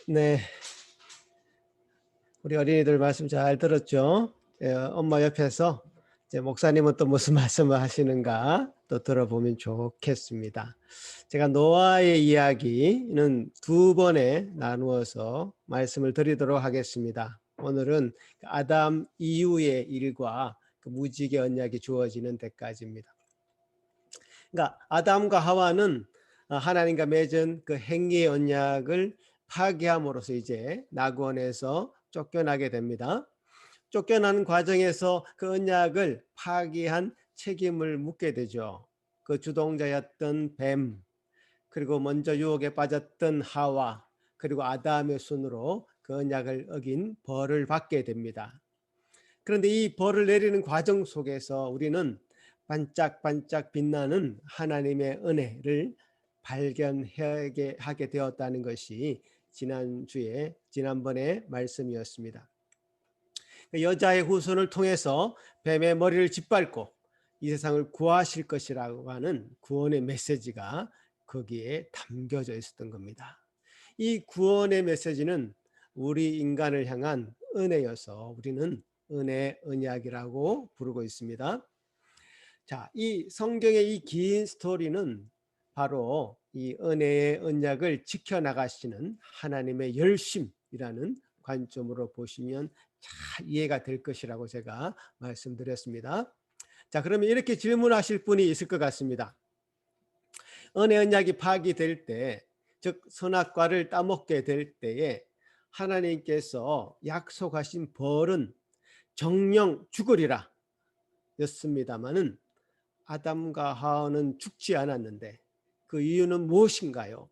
네, 우리 어린이들 말씀 잘 들었죠? 예, 엄마 옆에서 이제 목사님은 또 무슨 말씀을 하시는가 또 들어보면 좋겠습니다. 제가 노아의 이야기는 두 번에 나누어서 말씀을 드리도록 하겠습니다. 오늘은 아담 이후의 일과 그 무지개 언약이 주어지는 데까지입니다. 그러니까 아담과 하와는 하나님과 맺은 그 행위의 언약을 파기함으로써 이제 낙원에서 쫓겨나게 됩니다. 쫓겨나는 과정에서 그 언약을 파기한 책임을 묻게 되죠. 그 주동자였던 뱀, 그리고 먼저 유혹에 빠졌던 하와, 그리고 아담의 손으로 그 언약을 어긴 벌을 받게 됩니다. 그런데 이 벌을 내리는 과정 속에서 우리는 반짝반짝 빛나는 하나님의 은혜를 발견하게 되었다는 것이 지난번의 말씀이었습니다. 여자의 후손을 통해서 뱀의 머리를 짓밟고 이 세상을 구하실 것이라고 하는 구원의 메시지가 거기에 담겨져 있었던 겁니다. 이 구원의 메시지는 우리 인간을 향한 은혜여서 우리는 은혜 언약이라고 부르고 있습니다. 자, 이 성경의 이 긴 스토리는 바로 이 은혜의 언약을 지켜나가시는 하나님의 열심이라는 관점으로 보시면 잘 이해가 될 것이라고 제가 말씀드렸습니다. 자, 그러면 이렇게 질문하실 분이 있을 것 같습니다. 은혜 언약이 파기될 때, 즉 선악과를 따먹게 될 때에 하나님께서 약속하신 벌은 정령 죽으리라 였습니다마는 아담과 하와는 죽지 않았는데 그 이유는 무엇인가요?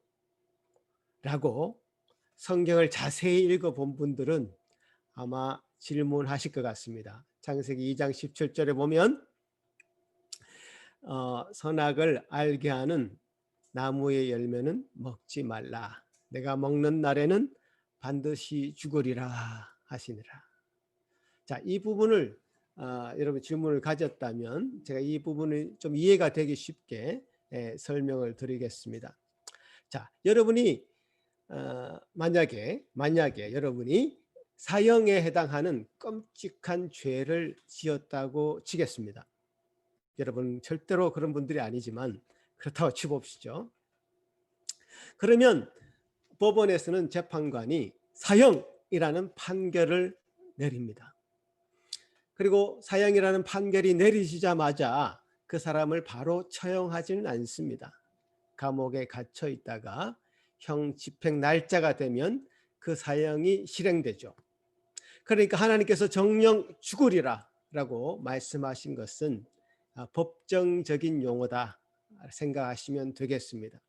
라고 성경을 자세히 읽어본 분들은 아마 질문하실 것 같습니다. 창세기 2장 17절에 보면 선악을 알게 하는 나무의 열매는 먹지 말라. 내가 먹는 날에는 반드시 죽으리라 하시니라. 자, 이 부분을 여러분 질문을 가졌다면 제가 이 부분을 좀 이해가 되기 쉽게 설명을 드리겠습니다. 자, 여러분이 만약에 여러분이 사형에 해당하는 끔찍한 죄를 지었다고 치겠습니다. 여러분 절대로 그런 분들이 아니지만 그렇다고 치봅시죠. 그러면 법원에서는 재판관이 사형이라는 판결을 내립니다. 그리고 사형이라는 판결이 내리시자마자 그 사람을 바로 처형하지는 않습니다. 감옥에 갇혀 있다가 형 집행 날짜가 되면 그 사형이 실행되죠. 그러니까 하나님께서 정령 죽으리라 라고 말씀하신 것은 법정적인 용어다 생각하시면 되겠습니다.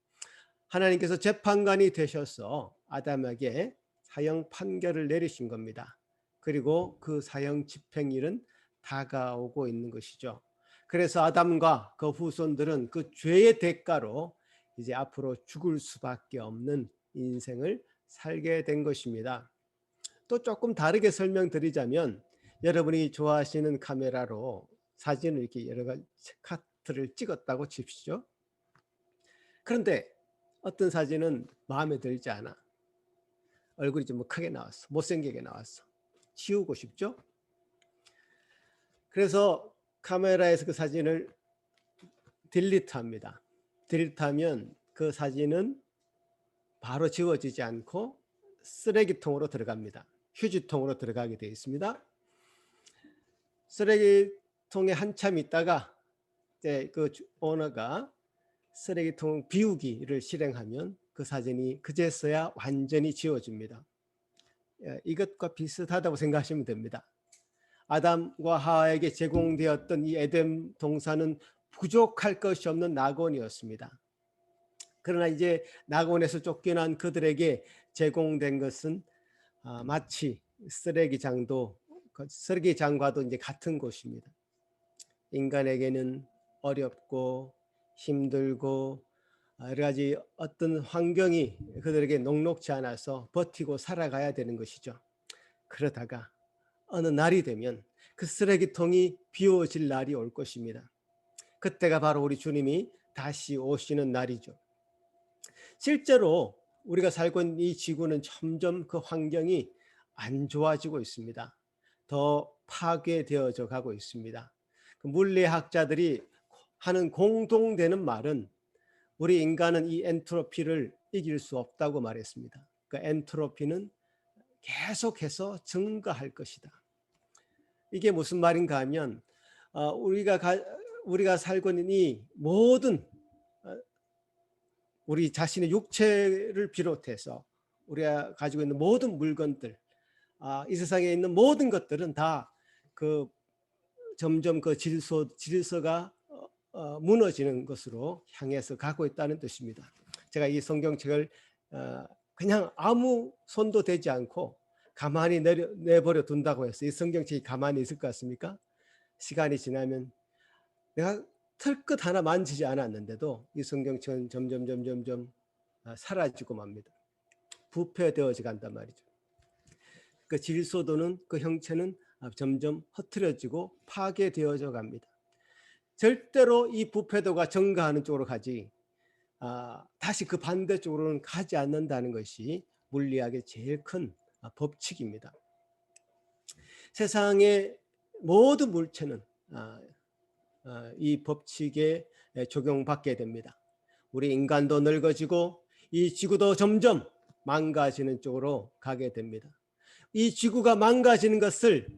하나님께서 재판관이 되셔서 아담에게 사형 판결을 내리신 겁니다. 그리고 그 사형 집행일은 다가오고 있는 것이죠. 그래서 아담과 그 후손들은 그 죄의 대가로 이제 앞으로 죽을 수밖에 없는 인생을 살게 된 것입니다. 또 조금 다르게 설명드리자면 여러분이 좋아하시는 카메라로 사진을 이렇게 여러 가지 카트를 찍었다고 칩시죠. 그런데 어떤 사진은 마음에 들지 않아. 얼굴이 좀 크게 나왔어. 못생기게 나왔어. 지우고 싶죠? 그래서 카메라에서 그 사진을 딜리트합니다. 딜리트하면 그 사진은 바로 지워지지 않고 쓰레기통으로 들어갑니다. 휴지통으로 들어가게 되어 있습니다. 쓰레기통에 한참 있다가 이제 그 오너가 쓰레기통 비우기를 실행하면 그 사진이 그제서야 완전히 지워집니다. 이것과 비슷하다고 생각하시면 됩니다. 아담과 하와에게 제공되었던 이 에덴 동산은 부족할 것이 없는 낙원이었습니다. 그러나 이제 낙원에서 쫓겨난 그들에게 제공된 것은 마치 쓰레기장과도 이제 같은 곳입니다. 인간에게는 어렵고 힘들고 여러 가지 어떤 환경이 그들에게 녹록지 않아서 버티고 살아가야 되는 것이죠. 그러다가 어느 날이 되면 그 쓰레기통이 비워질 날이 올 것입니다. 그때가 바로 우리 주님이 다시 오시는 날이죠. 실제로 우리가 살고 있는 이 지구는 점점 그 환경이 안 좋아지고 있습니다. 더 파괴되어져 가고 있습니다. 그 물리학자들이 하는 공통되는 말은 우리 인간은 이 엔트로피를 이길 수 없다고 말했습니다. 그 엔트로피는 계속해서 증가할 것이다. 이게 무슨 말인가 하면 우리가 살고 있는 이 모든 우리 자신의 육체를 비롯해서 우리가 가지고 있는 모든 물건들, 이 세상에 있는 모든 것들은 다 그 점점 그 질서가 무너지는 것으로 향해서 가고 있다는 뜻입니다. 제가 이 성경책을 그냥 아무 손도 대지 않고 가만히 내버려 둔다고 해서 이 성경책이 가만히 있을 것 같습니까? 시간이 지나면 내가 털끝 하나 만지지 않았는데도 이 성경책은 점점 사라지고 맙니다. 부패되어져 간단 말이죠. 그 질서도는 그 형체는 점점 흐트러지고 파괴되어져 갑니다. 절대로 이 부패도가 증가하는 쪽으로 가지 다시 그 반대쪽으로는 가지 않는다는 것이 물리학의 제일 큰 법칙입니다. 세상의 모든 물체는 이 법칙에 적용받게 됩니다. 우리 인간도 늙어지고 이 지구도 점점 망가지는 쪽으로 가게 됩니다. 이 지구가 망가지는 것을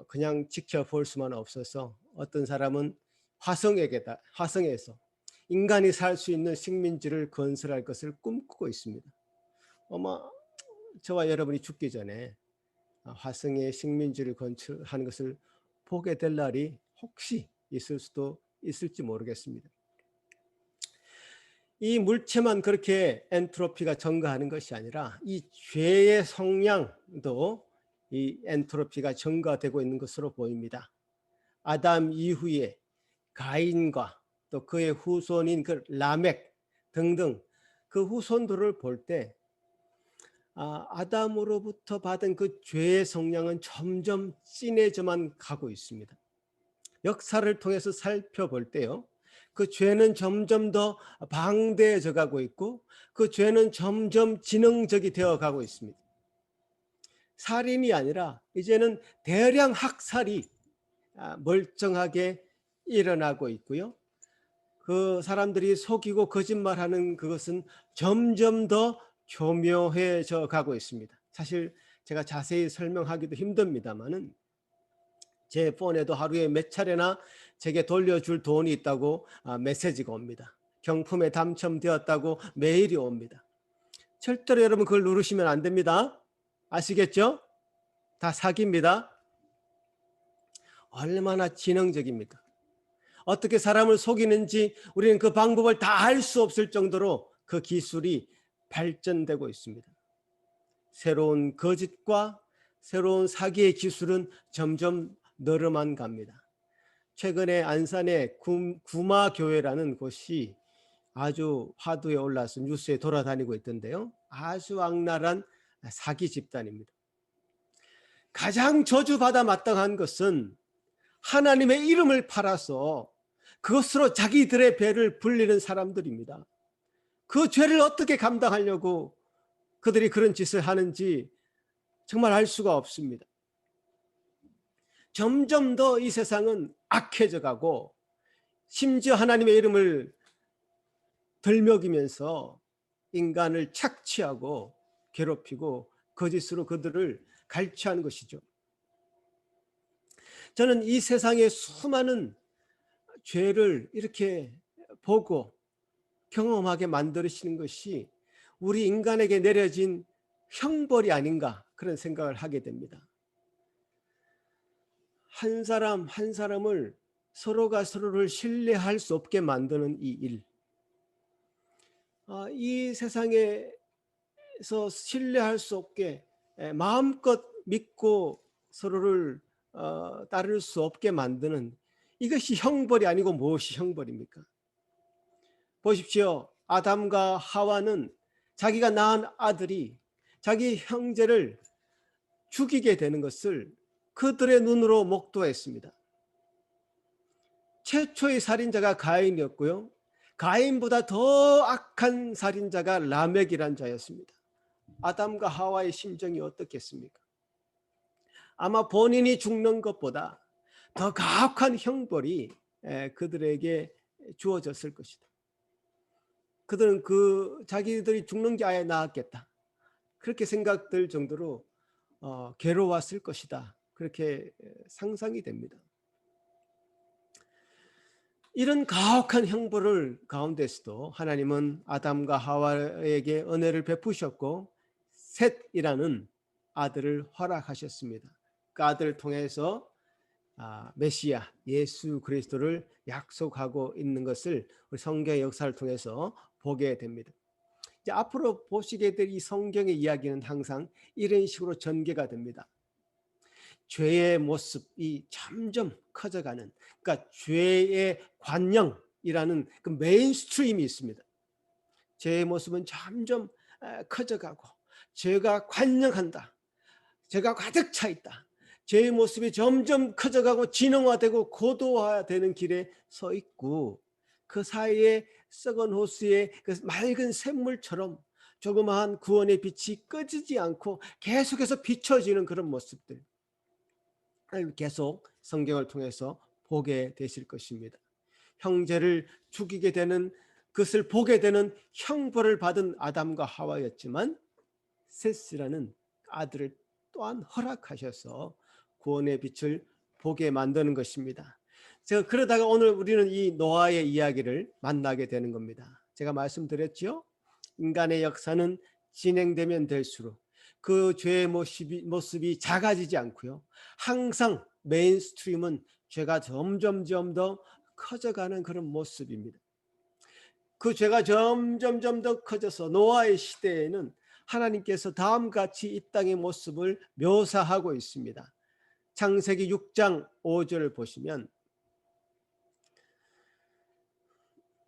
그냥 지켜볼 수만 없어서 어떤 사람은 화성에서 인간이 살 수 있는 식민지를 건설할 것을 꿈꾸고 있습니다. 아마 저와 여러분이 죽기 전에 화성에 식민지를 건설하는 것을 보게 될 날이 혹시 있을지 모르겠습니다. 이 물체만 그렇게 엔트로피가 증가하는 것이 아니라 이 죄의 성향도 이 엔트로피가 증가되고 있는 것으로 보입니다. 아담 이후에 가인과 또 그의 후손인 그 라멕 등등 그 후손들을 볼 때 아담으로부터 받은 그 죄의 성향은 점점 진해져만 가고 있습니다. 역사를 통해서 살펴볼 때요, 그 죄는 점점 더 방대해져 가고 있고 그 죄는 점점 지능적이 되어 가고 있습니다. 살인이 아니라 이제는 대량 학살이 멀쩡하게 일어나고 있고요. 그 사람들이 속이고 거짓말하는 그것은 점점 더 교묘해져 가고 있습니다. 사실 제가 자세히 설명하기도 힘듭니다만은 제 폰에도 하루에 몇 차례나 제게 돌려줄 돈이 있다고 메시지가 옵니다. 경품에 당첨되었다고 메일이 옵니다. 절대로 여러분 그걸 누르시면 안 됩니다. 아시겠죠? 다 사기입니다. 얼마나 지능적입니까? 어떻게 사람을 속이는지 우리는 그 방법을 다 알 수 없을 정도로 그 기술이 발전되고 있습니다. 새로운 거짓과 새로운 사기의 기술은 점점 늘어만 갑니다. 최근에 안산의 구마교회라는 곳이 아주 화두에 올라서 뉴스에 돌아다니고 있던데요. 아주 악랄한 사기 집단입니다. 가장 저주받아 마땅한 것은 하나님의 이름을 팔아서 그것으로 자기들의 배를 불리는 사람들입니다. 그 죄를 어떻게 감당하려고 그들이 그런 짓을 하는지 정말 알 수가 없습니다. 점점 더 이 세상은 악해져 가고 심지어 하나님의 이름을 들먹이면서 인간을 착취하고 괴롭히고 거짓으로 그들을 갈취하는 것이죠. 저는 이 세상의 수많은 죄를 이렇게 보고 경험하게 만들으시는 것이 우리 인간에게 내려진 형벌이 아닌가 그런 생각을 하게 됩니다. 한 사람 한 사람을 서로가 서로를 신뢰할 수 없게 만드는 이 일. 이 세상에서 신뢰할 수 없게 마음껏 믿고 서로를 따를 수 없게 만드는 이것이 형벌이 아니고 무엇이 형벌입니까? 보십시오. 아담과 하와는 자기가 낳은 아들이 자기 형제를 죽이게 되는 것을 그들의 눈으로 목도했습니다. 최초의 살인자가 가인이었고요. 가인보다 더 악한 살인자가 라멕이란 자였습니다. 아담과 하와의 심정이 어떻겠습니까? 아마 본인이 죽는 것보다 더 가혹한 형벌이 그들에게 주어졌을 것이다. 그들은 자기들이 죽는 게 아예 나았겠다. 그렇게 생각될 정도로 괴로웠을 것이다. 그렇게 상상이 됩니다. 이런 가혹한 형벌을 가운데서도 하나님은 아담과 하와에게 은혜를 베푸셨고 셋이라는 아들을 허락하셨습니다. 그 아들을 통해서 메시아 예수 그리스도를 약속하고 있는 것을 우리 성경의 역사를 통해서 보게 됩니다. 이제 앞으로 보시게 될 이 성경의 이야기는 항상 이런 식으로 전개가 됩니다. 죄의 모습이 점점 커져가는, 그러니까 죄의 관영이라는 그 메인스트림이 있습니다. 죄의 모습은 점점 커져가고 죄가 관영한다. 죄가 가득 차 있다. 죄의 모습이 점점 커져가고 진영화되고 고도화되는 길에 서 있고 그 사이에 썩은 호수의 그 맑은 샘물처럼 조그마한 구원의 빛이 꺼지지 않고 계속해서 비춰지는 그런 모습들 계속 성경을 통해서 보게 되실 것입니다. 형제를 죽이게 되는 그것을 보게 되는 형벌을 받은 아담과 하와였지만 셋이라는 아들을 또한 허락하셔서 구원의 빛을 보게 만드는 것입니다. 제가 그러다가 오늘 우리는 이 노아의 이야기를 만나게 되는 겁니다. 제가 말씀드렸죠. 인간의 역사는 진행되면 될수록 그 죄의 모습이 작아지지 않고요. 항상 메인스트림은 죄가 점점 더 커져가는 그런 모습입니다. 그 죄가 점점 더 커져서 노아의 시대에는 하나님께서 다음과 같이 이 땅의 모습을 묘사하고 있습니다. 창세기 6장 5절을 보시면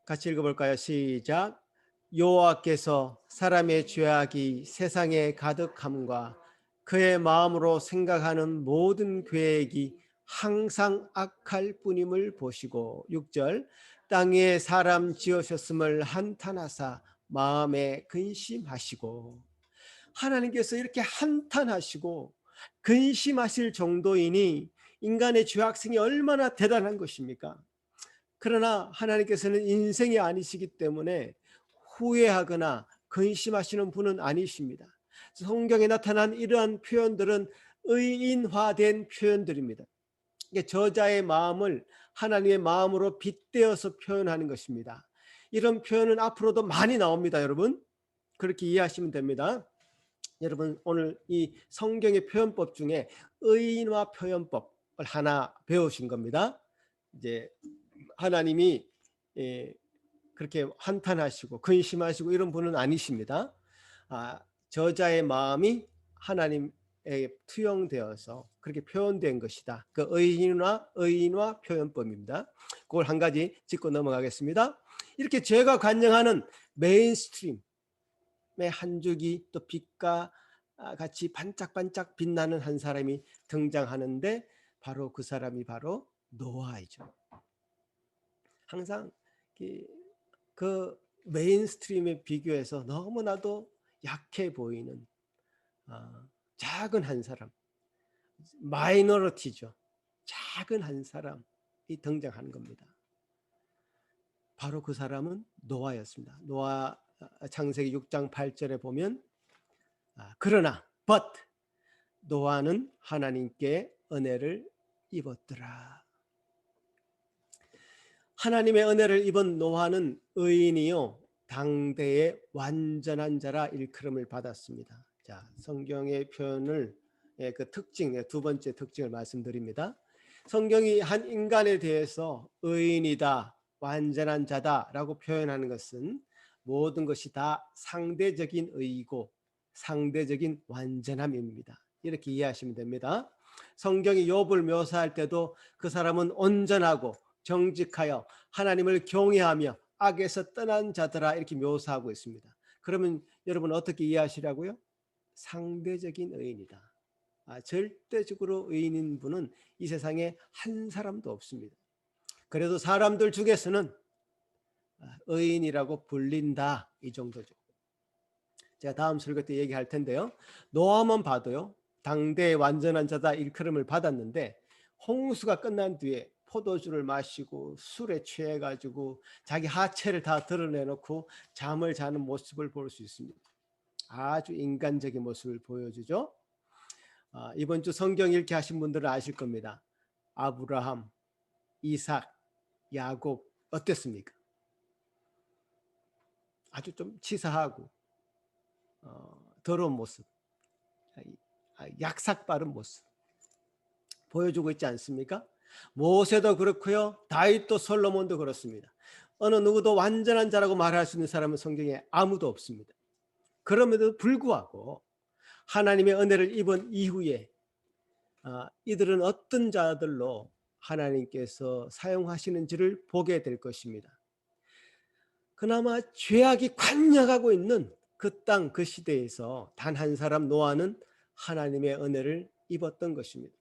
같이 읽어볼까요? 시작. 여호와께서 사람의 죄악이 세상에 가득함과 그의 마음으로 생각하는 모든 계획이 항상 악할 뿐임을 보시고 6절 땅 위에 사람 지으셨음을 한탄하사 마음에 근심하시고 하나님께서 이렇게 한탄하시고 근심하실 정도이니 인간의 죄악성이 얼마나 대단한 것입니까? 그러나 하나님께서는 인생이 아니시기 때문에 후회하거나 근심하시는 분은 아니십니다. 성경에 나타난 이러한 표현들은 의인화된 표현들입니다. 저자의 마음을 하나님의 마음으로 빗대어서 표현하는 것입니다. 이런 표현은 앞으로도 많이 나옵니다, 여러분. 그렇게 이해하시면 됩니다. 여러분 오늘 이 성경의 표현법 중에 의인화 표현법을 하나 배우신 겁니다. 이제 하나님이 그렇게 한탄하시고 근심하시고 이런 분은 아니십니다. 저자의 마음이 하나님에 투영되어서 그렇게 표현된 것이다. 그 의인화 표현법입니다. 그걸 한 가지 짚고 넘어가겠습니다. 이렇게 죄가 관영하는 메인스트림의 한 줄기 또 빛과 같이 반짝반짝 빛나는 한 사람이 등장하는데 바로 그 사람이 바로 노아이죠. 항상 그 메인스트림에 비교해서 너무나도 약해 보이는 작은 한 사람, 마이너리티죠. 작은 한 사람이 등장하는 겁니다. 바로 그 사람은 노아였습니다. 노아 창세기 6장 8절에 보면 그러나 but 노아는 하나님께 은혜를 입었더라. 하나님의 은혜를 입은 노아는 의인이요 당대의 완전한 자라 일컬음을 받았습니다. 자, 성경의 표현을 그 특징, 두 번째 특징을 말씀드립니다. 성경이 한 인간에 대해서 의인이다, 완전한 자다라고 표현하는 것은 모든 것이 다 상대적인 의이고 상대적인 완전함입니다. 이렇게 이해하시면 됩니다. 성경이 욥을 묘사할 때도 그 사람은 온전하고 정직하여 하나님을 경외하며 악에서 떠난 자들아 이렇게 묘사하고 있습니다. 그러면 여러분 어떻게 이해하시라고요? 상대적인 의인이다. 절대적으로 의인인 분은 이 세상에 한 사람도 없습니다. 그래도 사람들 중에서는 의인이라고 불린다, 이 정도죠. 제가 다음 설교 때 얘기할 텐데요. 노아만 봐도요, 당대의 완전한 자다 일컬음을 받았는데 홍수가 끝난 뒤에 포도주를 마시고 술에 취해가지고 자기 하체를 다 드러내놓고 잠을 자는 모습을 볼 수 있습니다. 아주 인간적인 모습을 보여주죠. 이번 주 성경 읽기 하신 분들은 아실 겁니다. 아브라함, 이삭, 야곱 어땠습니까? 아주 좀 치사하고 더러운 모습, 약삭 빠른 모습 보여주고 있지 않습니까? 모세도 그렇고요, 다윗도 솔로몬도 그렇습니다. 어느 누구도 완전한 자라고 말할 수 있는 사람은 성경에 아무도 없습니다. 그럼에도 불구하고 하나님의 은혜를 입은 이후에 이들은 어떤 자들로 하나님께서 사용하시는지를 보게 될 것입니다. 그나마 죄악이 관영하고 있는 그 땅, 그 시대에서 단 한 사람 노아는 하나님의 은혜를 입었던 것입니다.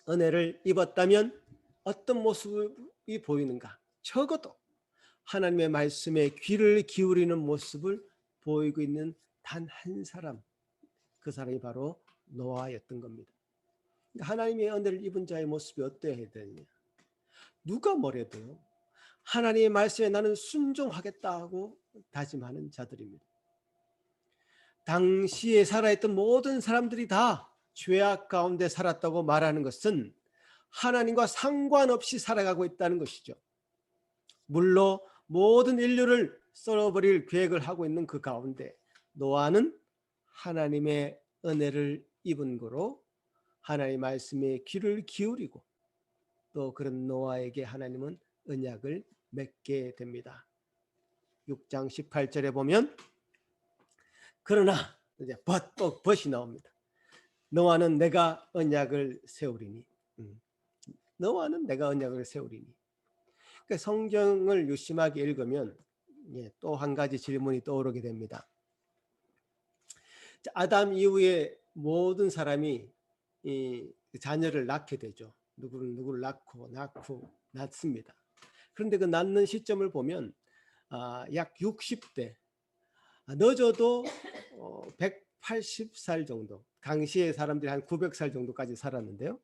은혜를 입었다면 어떤 모습이 보이는가? 적어도 하나님의 말씀에 귀를 기울이는 모습을 보이고 있는 단 한 사람, 그 사람이 바로 노아였던 겁니다. 하나님의 은혜를 입은 자의 모습이 어떠해야 되느냐? 누가 뭐래도요, 하나님의 말씀에 나는 순종하겠다 하고 다짐하는 자들입니다. 당시에 살아있던 모든 사람들이 다 죄악 가운데 살았다고 말하는 것은 하나님과 상관없이 살아가고 있다는 것이죠. 물로 모든 인류를 썰어버릴 계획을 하고 있는 그 가운데 노아는 하나님의 은혜를 입은 거로 하나님의 말씀에 귀를 기울이고 또 그런 노아에게 하나님은 언약을 맺게 됩니다. 6장 18절에 보면 그러나 이제 벗이 나옵니다. 너와는 내가 언약을 세우리니. 너와는 내가 언약을 세우리니. 그러니까 성경을 유심하게 읽으면 또 한 가지 질문이 떠오르게 됩니다. 아담 이후에 모든 사람이 이 자녀를 낳게 되죠. 누구를 낳습니다. 그런데 그 낳는 시점을 보면 약 60대, 늦어도 180살 정도, 당시의 사람들이 한 900살 정도까지 살았는데요.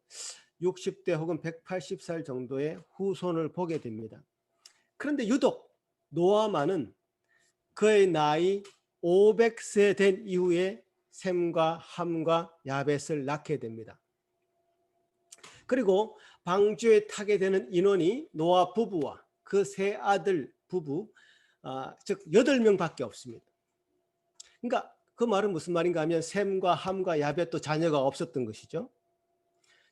60대 혹은 180살 정도의 후손을 보게 됩니다. 그런데 유독 노아만은 그의 나이 500세 된 이후에 셈과 함과 야벳을 낳게 됩니다. 그리고 방주에 타게 되는 인원이 노아 부부와 그 세 아들 부부, 즉 8명밖에 없습니다. 그러니까 그 말은 무슨 말인가 하면 셈과 함과 야벳도 자녀가 없었던 것이죠.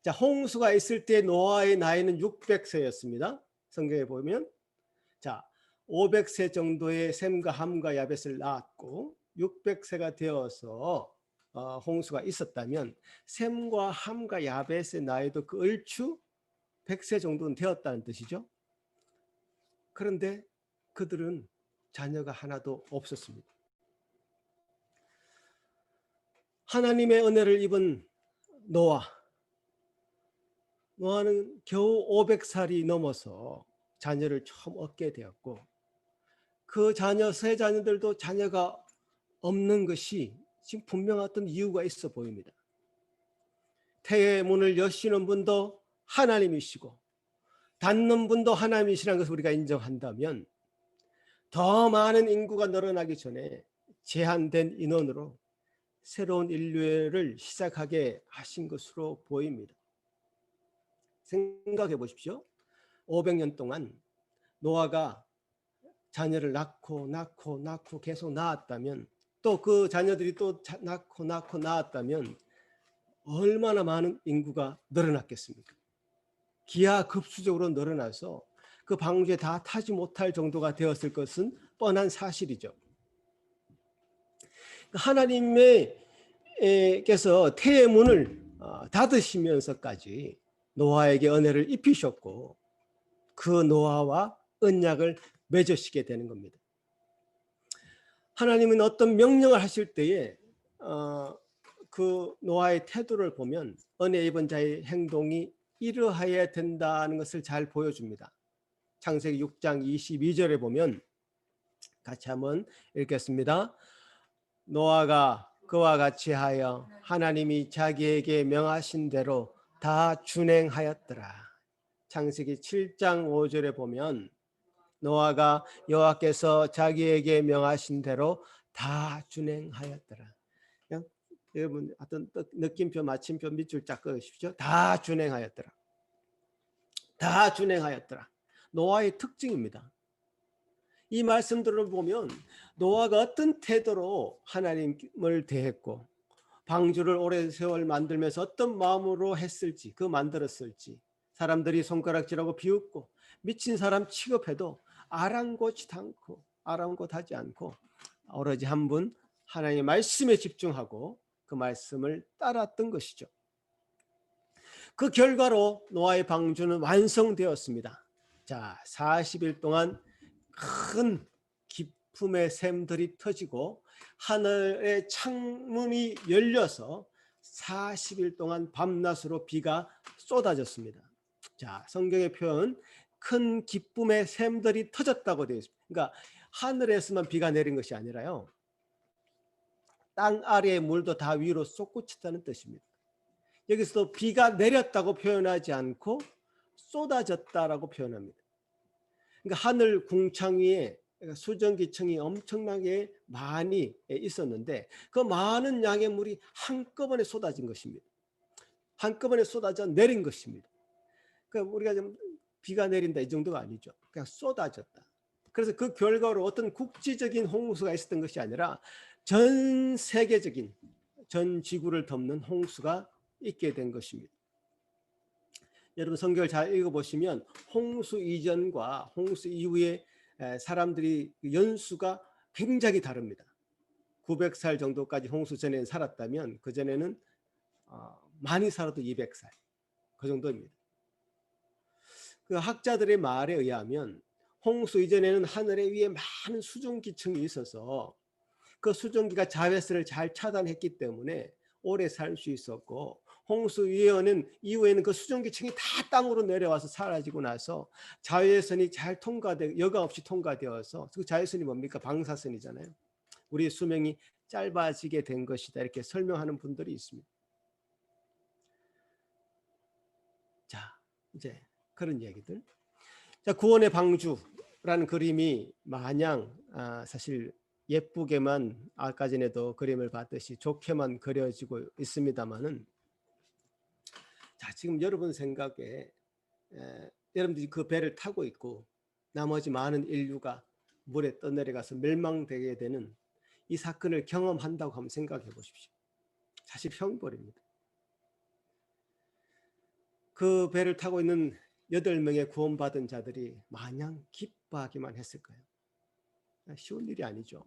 자, 홍수가 있을 때 노아의 나이는 600세였습니다. 성경에 보면 자, 500세 정도의 셈과 함과 야벳을 낳았고 600세가 되어서 홍수가 있었다면 셈과 함과 야벳의 나이도 그 얼추 100세 정도는 되었다는 뜻이죠. 그런데 그들은 자녀가 하나도 없었습니다. 하나님의 은혜를 입은 노아는 겨우 500살이 넘어서 자녀를 처음 얻게 되었고 그 세 자녀들도 자녀가 없는 것이 지금 분명한 어떤 이유가 있어 보입니다. 태의 문을 여시는 분도 하나님이시고 닫는 분도 하나님이시라는 것을 우리가 인정한다면 더 많은 인구가 늘어나기 전에 제한된 인원으로 새로운 인류를 시작하게 하신 것으로 보입니다. 생각해 보십시오. 500년 동안 노아가 자녀를 낳고 계속 낳았다면 또 그 자녀들이 또 낳고 낳았다면 얼마나 많은 인구가 늘어났겠습니까? 기하급수적으로 늘어나서 그 방주에 다 타지 못할 정도가 되었을 것은 뻔한 사실이죠. 하나님께서 태의 문을 닫으시면서까지 노아에게 은혜를 입히셨고 그 노아와 언약을 맺으시게 되는 겁니다. 하나님은 어떤 명령을 하실 때에 그 노아의 태도를 보면 은혜 입은 자의 행동이 이러해야 된다는 것을 잘 보여줍니다. 창세기 6장 22절에 보면 같이 한번 읽겠습니다. 노아가 그와 같이 하여 하나님이 자기에게 명하신 대로 다 준행하였더라. 창세기 7장 5절에 보면 노아가 여호와께서 자기에게 명하신 대로 다 준행하였더라. 그냥 여러분 어떤 느낌표 마침표 밑줄 쫙 그으십시오. 다 준행하였더라. 다 준행하였더라. 노아의 특징입니다. 이 말씀들을 보면 노아가 어떤 태도로 하나님을 대했고 방주를 오랜 세월 만들면서 어떤 마음으로 했을지, 그 만들었을지, 사람들이 손가락질하고 비웃고 미친 사람 취급해도 아랑곳하지 않고 오로지 한 분 하나님의 말씀에 집중하고 그 말씀을 따랐던 것이죠. 그 결과로 노아의 방주는 완성되었습니다. 자, 40일 동안 큰 기품의 샘들이 터지고 하늘의 창문이 열려서 40일 동안 밤낮으로 비가 쏟아졌습니다. 자, 성경의 표현 큰 기쁨의 샘들이 터졌다고 되어 있습니다. 그러니까 하늘에서만 비가 내린 것이 아니라요, 땅 아래의 물도 다 위로 솟구쳤다는 뜻입니다. 여기서도 비가 내렸다고 표현하지 않고 쏟아졌다라고 표현합니다. 그러니까 하늘 궁창 위에 수증기층이 엄청나게 많이 있었는데 그 많은 양의 물이 한꺼번에 쏟아진 것입니다. 한꺼번에 쏟아져 내린 것입니다. 그러니까 우리가 좀 비가 내린다 이 정도가 아니죠. 그냥 쏟아졌다. 그래서 그 결과로 어떤 국지적인 홍수가 있었던 것이 아니라 전 세계적인, 전 지구를 덮는 홍수가 있게 된 것입니다. 여러분 성경을 잘 읽어보시면 홍수 이전과 홍수 이후에 사람들이 연수가 굉장히 다릅니다. 900살 정도까지 홍수 전에는 살았다면 그전에는 많이 살아도 200살 그 정도입니다. 그 학자들의 말에 의하면 홍수 이전에는 하늘에 위에 많은 수증기층이 있어서 그 수증기가 자외선을 잘 차단했기 때문에 오래 살 수 있었고, 홍수 이후에는 그 수증기층이 다 땅으로 내려와서 사라지고 나서 자외선이 잘 여과 없이 통과되어서, 그 자외선이 뭡니까? 방사선이잖아요. 우리의 수명이 짧아지게 된 것이다, 이렇게 설명하는 분들이 있습니다. 자, 이제 그런 얘기들. 자, 구원의 방주라는 그림이 마냥 사실 예쁘게만 아까 전에도 그림을 봤듯이 좋게만 그려지고 있습니다만은, 자, 지금 여러분 생각에 여러분들이 그 배를 타고 있고 나머지 많은 인류가 물에 떠내려가서 멸망되게 되는 이 사건을 경험한다고 한번 생각해 보십시오. 사실 형벌입니다. 그 배를 타고 있는 8명의 구원받은 자들이 마냥 기뻐하기만 했을까요? 쉬운 일이 아니죠.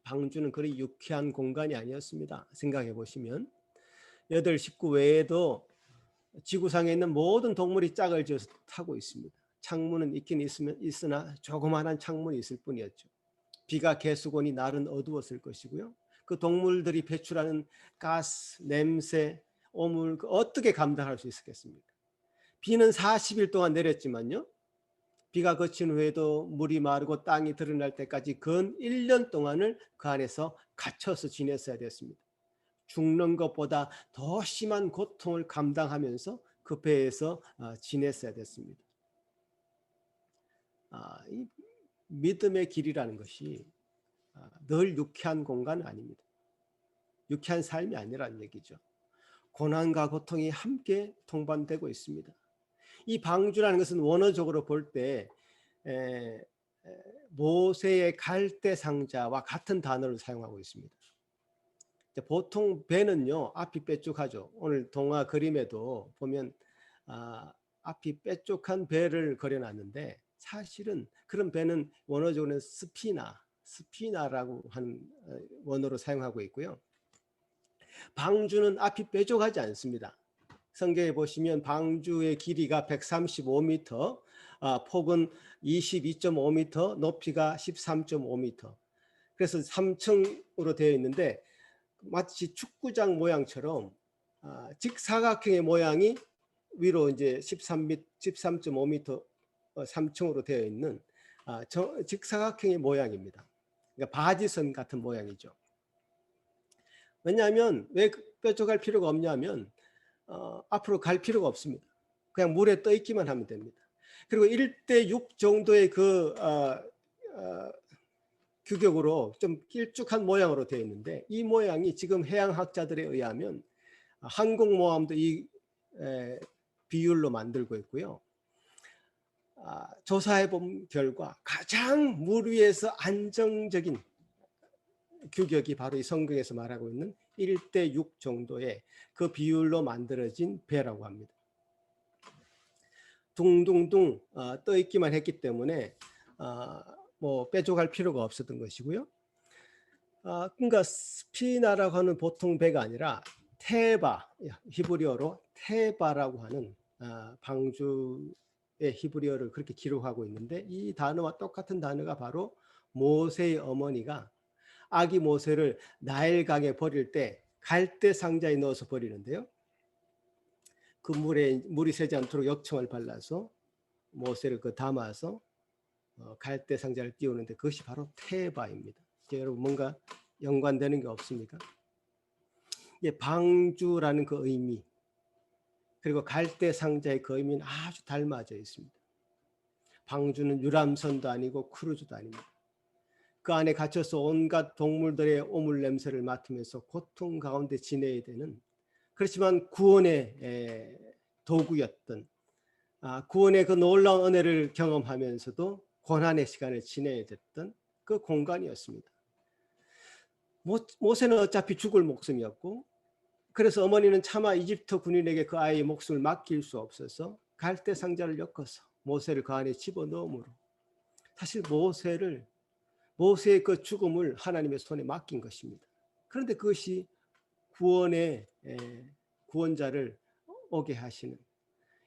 방주는 그리 유쾌한 공간이 아니었습니다. 생각해 보시면 8 식구 외에도 지구상에 있는 모든 동물이 짝을 지어서 타고 있습니다. 창문은 있긴 있으나 조그마한 창문이 있을 뿐이었죠. 비가 개수건이 날은 어두웠을 것이고요. 그 동물들이 배출하는 가스, 냄새, 오물 어떻게 감당할 수 있었겠습니까? 비는 40일 동안 내렸지만요, 비가 그친 후에도 물이 마르고 땅이 드러날 때까지 근 1년 동안을 그 안에서 갇혀서 지냈어야 됐습니다. 죽는 것보다 더 심한 고통을 감당하면서 그 배에서 지냈어야 됐습니다. 이 믿음의 길이라는 것이 늘 유쾌한 공간은 아닙니다. 유쾌한 삶이 아니라는 얘기죠. 고난과 고통이 함께 동반되고 있습니다. 이 방주라는 것은 원어적으로 볼 때 모세의 갈대 상자와 같은 단어를 사용하고 있습니다. 보통 배는요, 앞이 빼쭉하죠. 오늘 동화 그림에도 보면 앞이 빼쭉한 배를 그려놨는데, 사실은 그런 배는 원어적으로는 스피나라고 하는 원어로 사용하고 있고요. 방주는 앞이 뾰족하지 않습니다. 성경에 보시면 방주의 길이가 135m, 폭은 22.5m, 높이가 13.5m. 그래서 3층으로 되어 있는데 마치 축구장 모양처럼 직사각형의 모양이 위로 이제 13.5m 3층으로 되어 있는 직사각형의 모양입니다. 그러니까 바지선 같은 모양이죠. 왜냐하면 왜 뾰족할 필요가 없냐면 앞으로 갈 필요가 없습니다. 그냥 물에 떠 있기만 하면 됩니다. 그리고 1대6 정도의 규격으로 좀 길쭉한 모양으로 되어 있는데, 이 모양이 지금 해양학자들에 의하면 항공모함도 이 비율로 만들고 있고요. 조사해 본 결과 가장 물 위에서 안정적인 규격이 바로 이 성경에서 말하고 있는 1대6 정도의 그 비율로 만들어진 배라고 합니다. 둥둥둥 떠 있기만 했기 때문에 뭐 빼족할 필요가 없었던 것이고요. 그러니까 스피나라고 하는 보통 배가 아니라 테바, 히브리어로 테바라고 하는 방주의 히브리어를 그렇게 기록하고 있는데, 이 단어와 똑같은 단어가 바로 모세의 어머니가 아기 모세를 나일강에 버릴 때 갈대 상자에 넣어서 버리는데요. 그 물이 새지 않도록 역청을 발라서 모세를 담아서 갈대 상자를 띄우는데, 그것이 바로 테바입니다. 여러분 뭔가 연관되는 게 없습니까? 방주라는 그 의미, 그리고 갈대 상자의 그 의미는 아주 닮아져 있습니다. 방주는 유람선도 아니고 크루즈도 아닙니다. 그 안에 갇혀서 온갖 동물들의 오물 냄새를 맡으면서 고통 가운데 지내야 되는, 그렇지만 구원의 도구였던, 구원의 그 놀라운 은혜를 경험하면서도 고난의 시간을 지내야 됐던 그 공간이었습니다. 모세는 어차피 죽을 목숨이었고, 그래서 어머니는 차마 이집트 군인에게 그 아이의 목숨을 맡길 수 없어서 갈대 상자를 엮어서 모세를 그 안에 집어넣음으로 사실 모세의 그 죽음을 하나님의 손에 맡긴 것입니다. 그런데 그것이 구원의 구원자를 오게 하시는,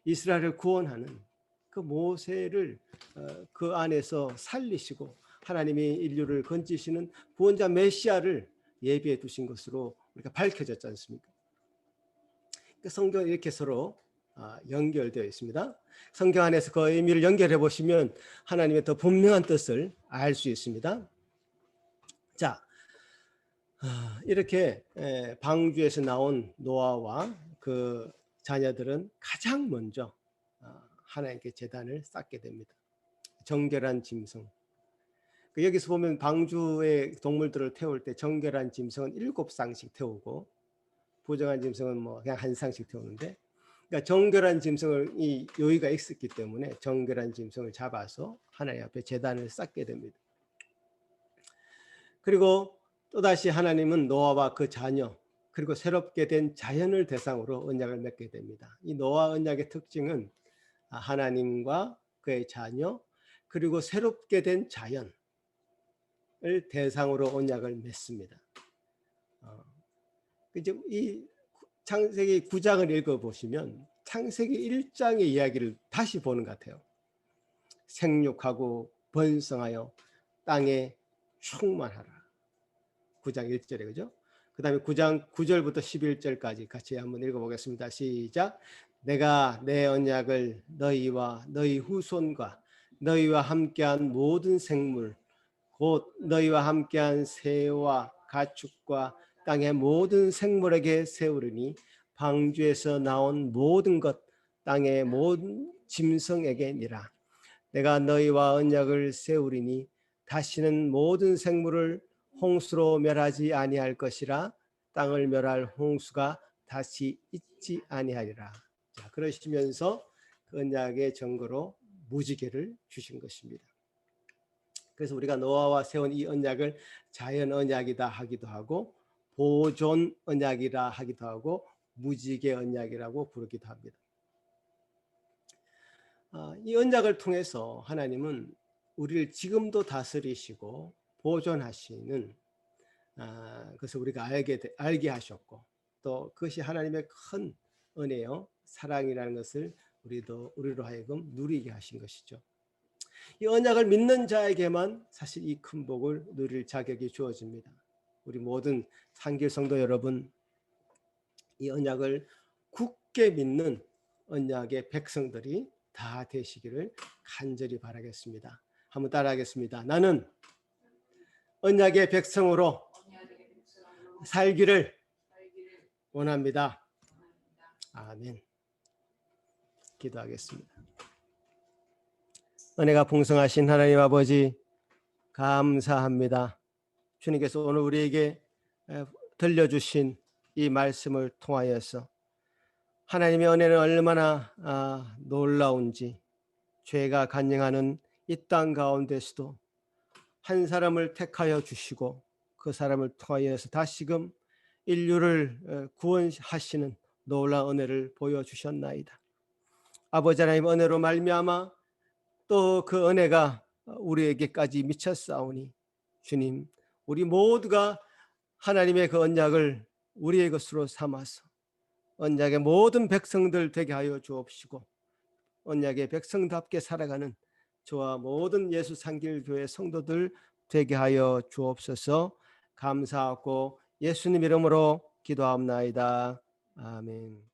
이스라엘을 구원하는 그 모세를 그 안에서 살리시고 하나님이 인류를 건지시는 구원자 메시아를 예비해 두신 것으로 우리가 밝혀졌지 않습니까? 성경은 이렇게 서로 연결되어 있습니다. 성경 안에서 그 의미를 연결해 보시면 하나님의 더 분명한 뜻을 알 수 있습니다. 자, 이렇게 방주에서 나온 노아와 그 자녀들은 가장 먼저 하나님께 제단을 쌓게 됩니다. 정결한 짐승. 여기서 보면 방주의 동물들을 태울 때 정결한 짐승은 7쌍씩 태우고 부정한 짐승은 뭐 그냥 한 쌍씩 태우는데, 그러니까 정결한 짐승을 이 요의가 있었기 때문에 정결한 짐승을 잡아서 하나님 앞에 제단을 쌓게 됩니다. 그리고 또다시 하나님은 노아와 그 자녀, 그리고 새롭게 된 자연을 대상으로 언약을 맺게 됩니다. 이 노아 언약의 특징은 하나님과 그의 자녀, 그리고 새롭게 된 자연을 대상으로 언약을 맺습니다. 이제 이 창세기 9장을 읽어보시면 창세기 1장의 이야기를 다시 보는 것 같아요. 생육하고 번성하여 땅에 충만하라. 9장 1절에, 그죠? 그 다음에 9장 9절부터 11절까지 같이 한번 읽어보겠습니다. 시작. 내가 내 언약을 너희와 너희 후손과 너희와 함께한 모든 생물, 곧 너희와 함께한 새와 가축과 땅의 모든 생물에게 세우리니 방주에서 나온 모든 것, 땅의 모든 짐승에게니라. 내가 너희와 언약을 세우리니 다시는 모든 생물을 홍수로 멸하지 아니할 것이라. 땅을 멸할 홍수가 다시 있지 아니하리라. 자, 그러시면서 그 언약의 증거로 무지개를 주신 것입니다. 그래서 우리가 노아와 세운 이 언약을 자연 언약이다 하기도 하고 보존 언약이라 하기도 하고 무지개 언약이라고 부르기도 합니다. 이 언약을 통해서 하나님은 우리를 지금도 다스리시고 보존하시는 그것을 우리가 알게 하셨고, 또 그것이 하나님의 큰 은혜요 사랑이라는 것을 우리로 하여금 누리게 하신 것이죠. 이 언약을 믿는 자에게만 사실 이 큰 복을 누릴 자격이 주어집니다. 우리 모든 한길 성도 여러분, 이 언약을 굳게 믿는 언약의 백성들이 다 되시기를 간절히 바라겠습니다. 한번 따라하겠습니다. 나는 언약의 백성으로 살기를 원합니다. 아멘. 기도하겠습니다. 은혜가 풍성하신 하나님 아버지, 감사합니다. 주님께서 오늘 우리에게 들려주신 이 말씀을 통하여서 하나님의 은혜는 얼마나 놀라운지, 죄가 간영하는 이 땅 가운데서도 한 사람을 택하여 주시고 그 사람을 통하여서 다시금 인류를 구원하시는 놀라운 은혜를 보여주셨나이다. 아버지 하나님, 은혜로 말미암아 또 그 은혜가 우리에게까지 미쳤사오니 주님, 우리 모두가 하나님의 그 언약을 우리의 것으로 삼아서 언약의 모든 백성들 되게 하여 주옵시고 언약의 백성답게 살아가는 저와 모든 예수 상길교회 성도들 되게 하여 주옵소서. 감사하고 예수님 이름으로 기도합나이다. 아멘.